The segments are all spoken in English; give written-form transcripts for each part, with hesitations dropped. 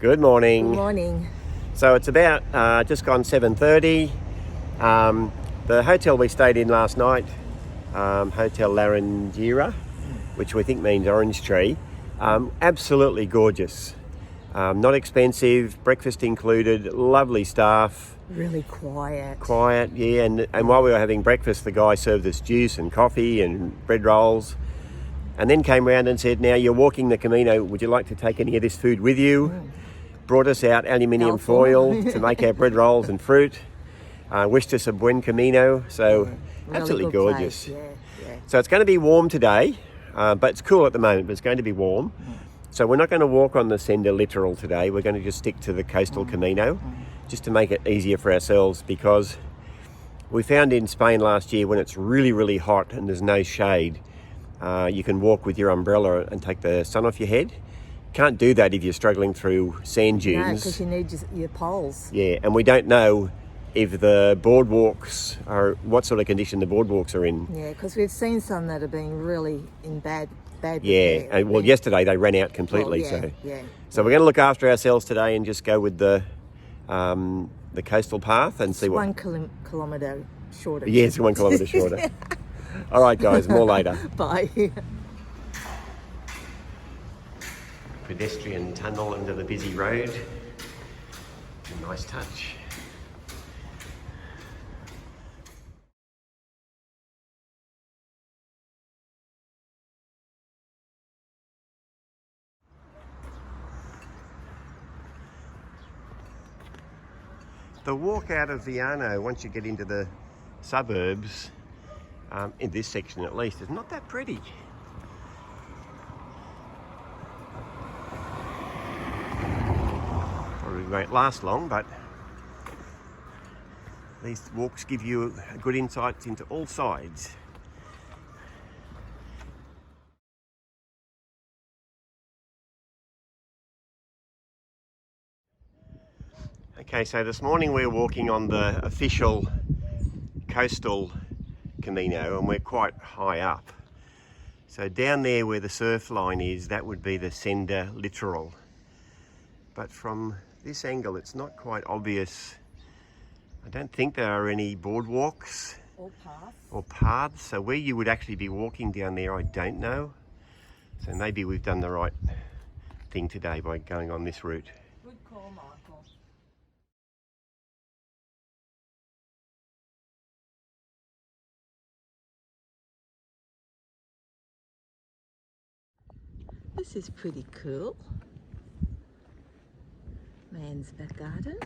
Good morning. Good morning. So it's about just gone 7:30. The hotel we stayed in last night, Hotel Laranjeira, which we think means orange tree, absolutely gorgeous. Not expensive, breakfast included, lovely staff. Really quiet. Quiet, yeah, and while we were having breakfast, the guy served us juice and coffee and bread rolls, and then came round and said, now you're walking the Camino, would you like to take any of this food with you? Brought us out aluminium foil to make our bread rolls and fruit. Wished us a buen camino, so Really absolutely good gorgeous. place. Yeah. So it's going to be warm today, but it's cool at the moment, but it's going to be warm. So we're not going to walk on the Senda Littoral today, we're going to just stick to the coastal Camino, just to make it easier for ourselves, because we found in Spain last year when it's really, really hot and there's no shade, you can walk with your umbrella and take the sun off your head. Can't do that if you're struggling through sand dunes. No, because you need your poles. Yeah, and we don't know if the boardwalks are, what sort of condition the boardwalks are in. Yeah, because we've seen some that have been really in bad Yeah, repair. and well, yesterday they ran out completely. Well, yeah. So we're going to look after ourselves today and just go with the coastal path and see what. 1 kilometre shorter. Yeah, it's 1 kilometre shorter. All right, guys, more later. Bye. Pedestrian tunnel under the busy road. A nice touch. The walk out of Viano, once you get into the suburbs, in this section at least, is not that pretty. Probably won't last long, but these walks give you a good insight into all sides. Okay, so this morning we're walking on the official coastal Camino and we're quite high up. So down there where the surf line is, that would be the Senda Littoral. But from this angle, it's not quite obvious. I don't think there are any boardwalks or paths. So where you would actually be walking down there, I don't know. So maybe we've done the right thing today by going on this route. Good call, Michael. This is pretty cool. Man's back garden.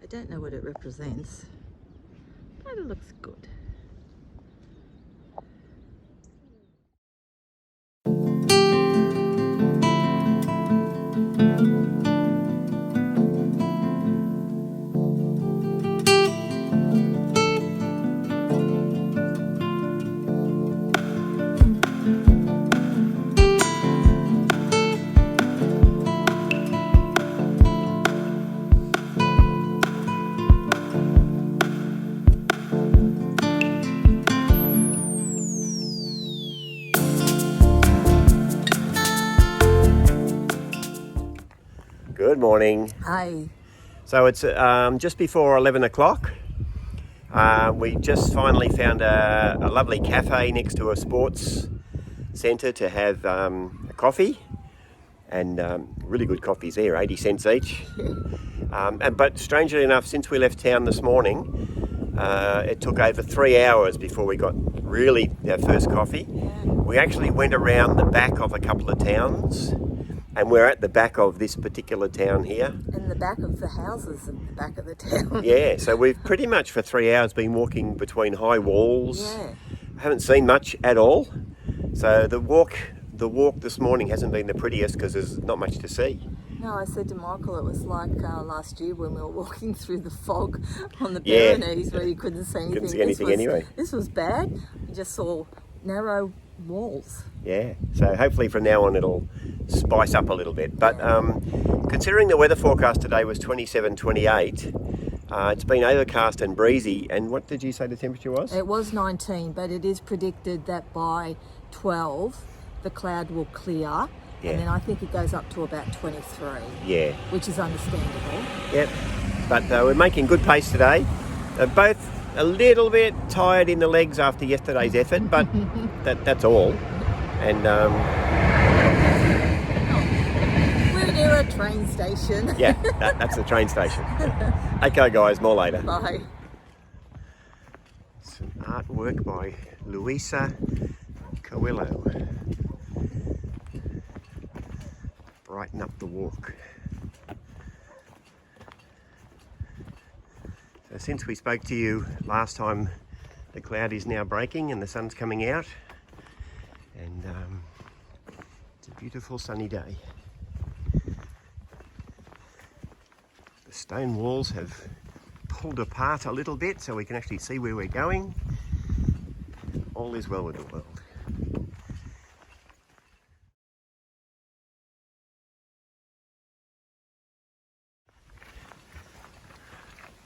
I don't know what it represents, but it looks good. Good morning. Hi. So it's just before 11 o'clock. We just finally found a lovely cafe next to a sports centre to have a coffee, and really good coffees there, 80 cents each. But strangely enough, since we left town this morning, it took over 3 hours before we got really our first coffee. We actually went around the back of a couple of towns, and we're at the back of this particular town here. In the back of the houses at the back of the town. Yeah, so we've pretty much for 3 hours been walking between high walls. Yeah. Haven't seen much at all. So the walk this morning hasn't been the prettiest because there's not much to see. No, I said to Michael it was like last year when we were walking through the fog on the Yeah. Pyrenees where you couldn't see anything. Couldn't see anything anyway. This was bad. You just saw narrow walls. Yeah, so hopefully from now on it'll spice up a little bit. But considering the weather forecast today was 27, 28, it's been overcast and breezy. And what did you say the temperature was? It was 19, but it is predicted that by 12 the cloud will clear, and then I think it goes up to about 23. Yeah. Which is understandable. Yep. But we're making good pace today. Both a little bit tired in the legs after yesterday's effort, but that's all. And we're near a train station. yeah, that's the train station. Okay, guys, more later. Bye. Some artwork by Luisa Coelho. Brighten up the walk. So since we spoke to you last time, the cloud is now breaking and the sun's coming out, and it's a beautiful sunny day. The stone walls have pulled apart a little bit so we can actually see where we're going. All is well with the world.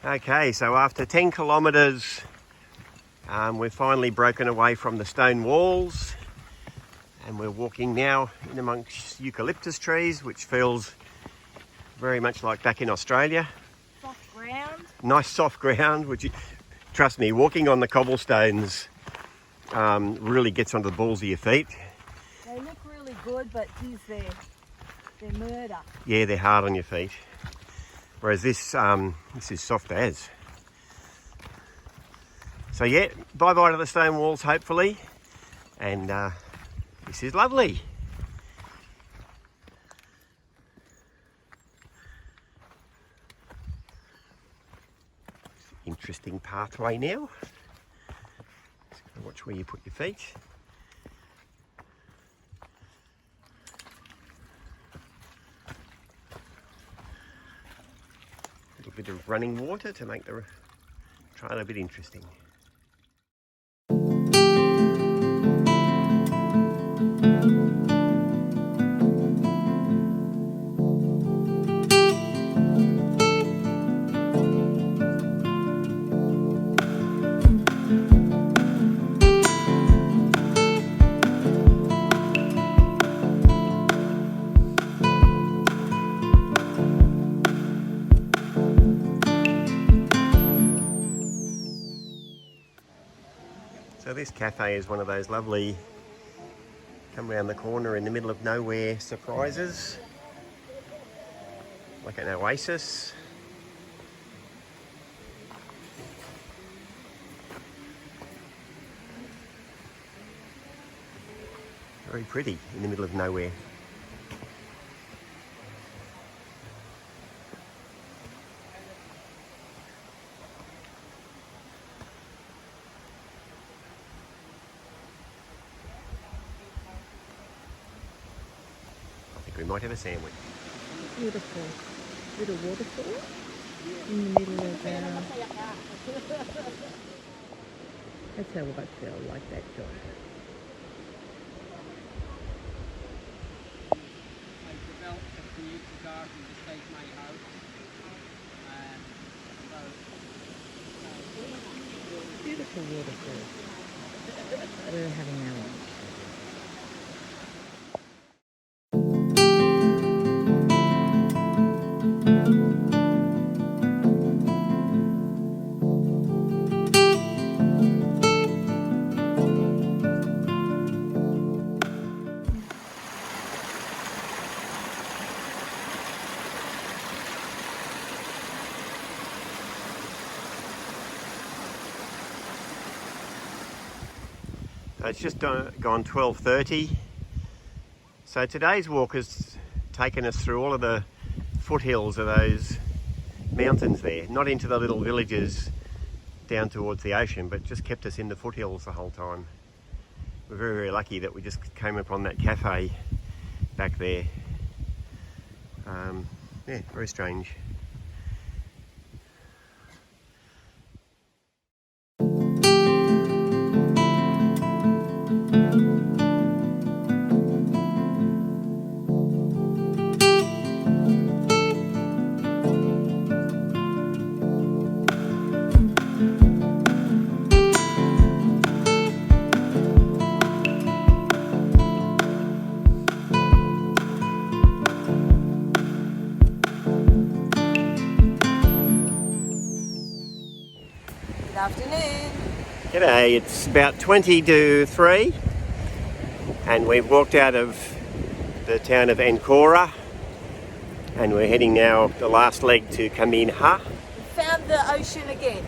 Okay, so after 10 kilometres, we've finally broken away from the stone walls, and we're walking now in amongst eucalyptus trees, which feels very much like back in Australia. Soft ground. Nice soft ground, which, trust me, walking on the cobblestones really gets onto the balls of your feet. They look really good, but geez, they're murder. Yeah, they're hard on your feet. Whereas this is soft as. So yeah, bye-bye to the stone walls, hopefully. And this is lovely. Interesting pathway now. Just gotta watch where you put your feet. A little bit of running water to make the trail a bit interesting. So this cafe is one of those lovely come round the corner in the middle of nowhere surprises, like an oasis. Very pretty in the middle of nowhere. We might have a sandwich. Beautiful little waterfall in the middle of that's how I feel, like that job. I developed a community garden beside my house. Beautiful waterfall. We're having our lunch. It's just gone 12:30. So today's walk has taken us through all of the foothills of those mountains there, not into the little villages down towards the ocean, but just kept us in the foothills the whole time. We're very, very lucky that we just came upon that cafe back there. Yeah, very strange. G'day, it's about 20 to 3 and we've walked out of the town of Ancora and we're heading now the last leg to Caminha. Found the ocean again.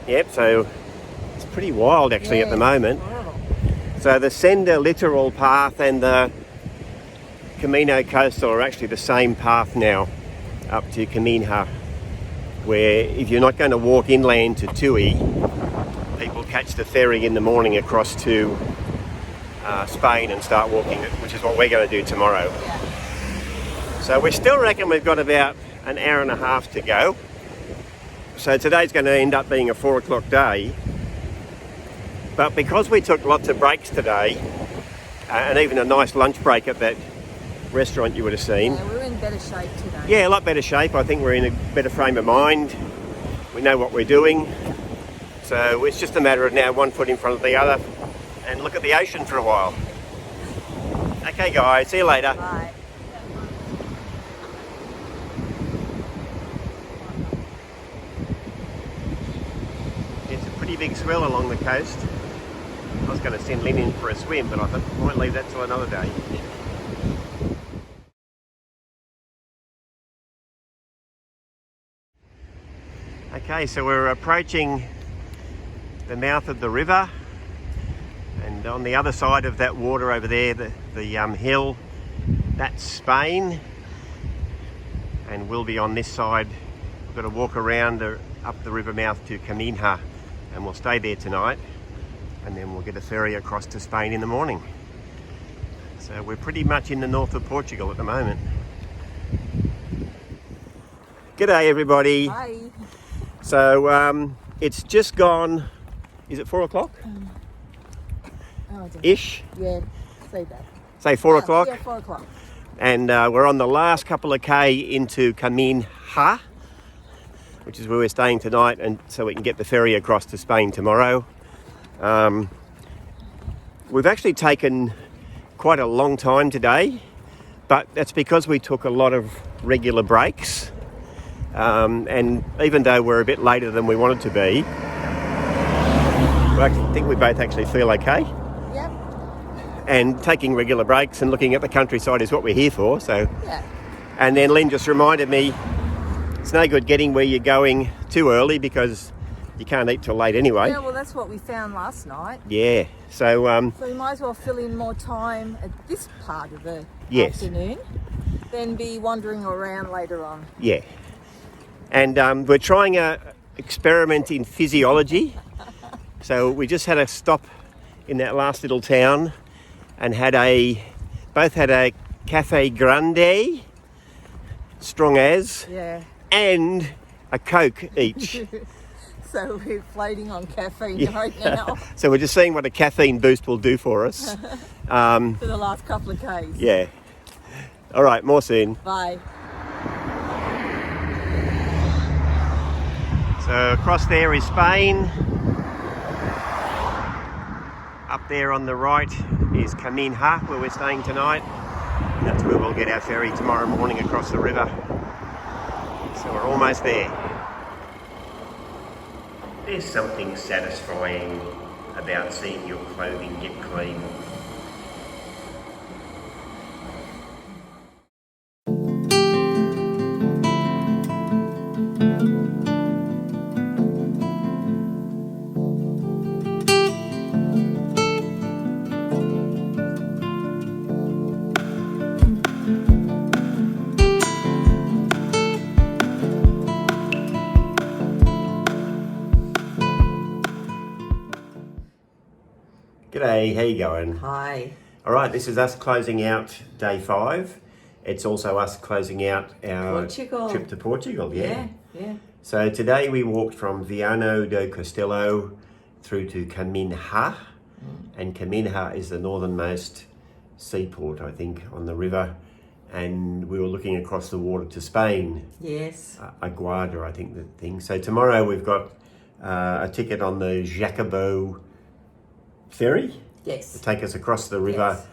Yep, so it's pretty wild actually at the moment. Horrible. So the Senda Littoral Path and the Camino Coastal are actually the same path now up to Caminha, where if you're not going to walk inland to Tui, people catch the ferry in the morning across to Spain and start walking it, which is what we're going to do tomorrow. Yeah. So we still reckon we've got about an hour and a half to go. So today's going to end up being a 4 o'clock day. But because we took lots of breaks today, and even a nice lunch break at that restaurant you would have seen. Yeah, we're in better shape today. Yeah, a lot better shape. I think we're in a better frame of mind. We know what we're doing. So it's just a matter of now one foot in front of the other and look at the ocean for a while. Okay guys, see you later. Bye. It's a pretty big swell along the coast. I was going to send Lynn in for a swim, but I thought I might leave that till another day. Okay, so we're approaching the mouth of the river, and on the other side of that water over there, the hill, that's Spain, and we'll be on this side. We've got to walk around up the river mouth to Caminha, and we'll stay there tonight, and then we'll get a ferry across to Spain in the morning. So we're pretty much in the north of Portugal at the moment. G'day everybody. Bye. So it's just gone, is it 4 o'clock? Oh, I don't know. Ish? Yeah, say that. Say 4 o'clock? Yeah, 4 o'clock. And we're on the last couple of K into Caminha, which is where we're staying tonight, and so we can get the ferry across to Spain tomorrow. We've actually taken quite a long time today, but that's because we took a lot of regular breaks. And even though we're a bit later than we wanted to be, I think we both actually feel okay. Yep. And taking regular breaks and looking at the countryside is what we're here for. So, Yeah. and then Lynn just reminded me, it's no good getting where you're going too early because you can't eat till late anyway. Yeah, well, that's what we found last night. Yeah. So, So we might as well fill in more time at this part of the Yes. afternoon than be wandering around later on. yeah. And we're trying a experiment in physiology. So we just had a stop in that last little town and both had a cafe grande, strong as, Yeah. and a Coke each. So we're floating on caffeine right now So we're just seeing what a caffeine boost will do for us. for the last couple of Ks. Yeah. All right, more soon. Bye. So across there is Spain. Up there on the right is Caminha, where we're staying tonight. And that's where we'll get our ferry tomorrow morning across the river. So we're almost there. There's something satisfying about seeing your clothing get clean. G'day, how you going? Hi. All right, this is us closing out day 5. It's also us closing out our Portugal. trip to Portugal, yeah. Yeah. So today we walked from Viano do Castello through to Caminha, and Caminha is the northernmost seaport, I think, on the river, and we were looking across the water to Spain. Yes. Aguada, I think the thing. So tomorrow we've got a ticket on the Jacobo ferry Yes. to take us across the river, Yes.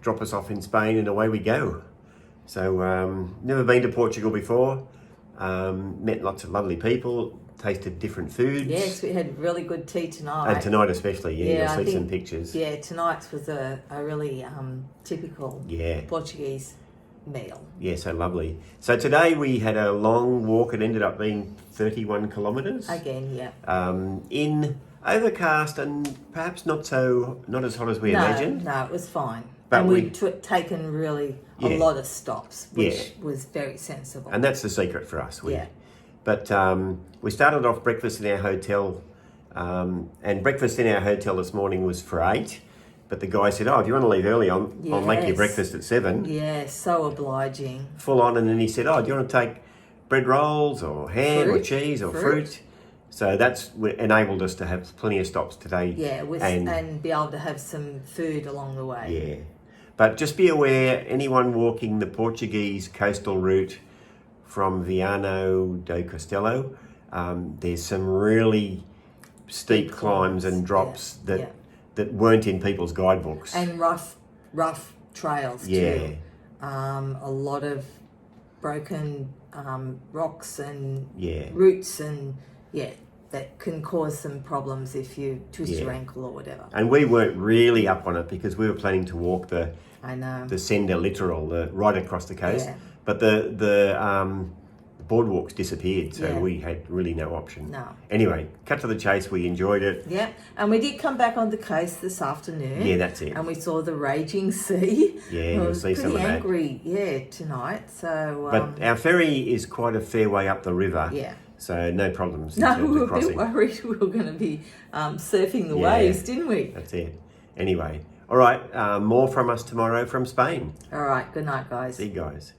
drop us off in Spain, and away we go. So never been to Portugal before, met lots of lovely people, tasted different foods. Yes, we had really good tea tonight. And tonight especially, Yeah, I you'll see think- some pictures. Yeah, tonight's was a really typical Yeah. Portuguese meal. Yeah, so lovely. So today we had a long walk. It ended up being 31 kilometres. Again, yeah. In overcast and perhaps not as hot as we imagined. No, it was fine. But and we- we'd taken really a Yeah. lot of stops, which Yeah. was very sensible. And that's the secret for us. Yeah. But we started off breakfast in our hotel, and breakfast in our hotel this morning was for 8. But the guy said, "Oh, if you want to leave early, I'll make you Yes. breakfast at 7." Yeah, so obliging. Full on, and then he said, "Oh, do you want to take bread rolls or ham or Fruit. cheese or Fruit. fruit?" So that's enabled us to have plenty of stops today. Yeah, and be able to have some food along the way. Yeah. But just be aware, anyone walking the Portuguese coastal route from Viano do Castello, there's some really steep climbs and drops that weren't in people's guidebooks. And rough trails Yeah. too. A lot of broken rocks and Yeah. roots and that can cause some problems if you twist your Yeah. ankle or whatever. And we weren't really up on it because we were planning to walk the I know. Sender Littoral, right across the coast. Yeah. But the boardwalks disappeared, so Yeah. we had really no option. No. Anyway, cut to the chase, we enjoyed it. Yeah, and we did come back on the coast this afternoon. Yeah, that's it. And we saw the raging sea. Yeah, It you'll was see some pretty of that. angry, tonight. So, But our ferry is quite a fair way up the river. yeah. So no problems in No, terms we of were a crossing. bit worried we were going to be surfing the Yeah. waves, didn't we? That's it. Anyway, all right, more from us tomorrow from Spain. All right, good night, guys. See you guys.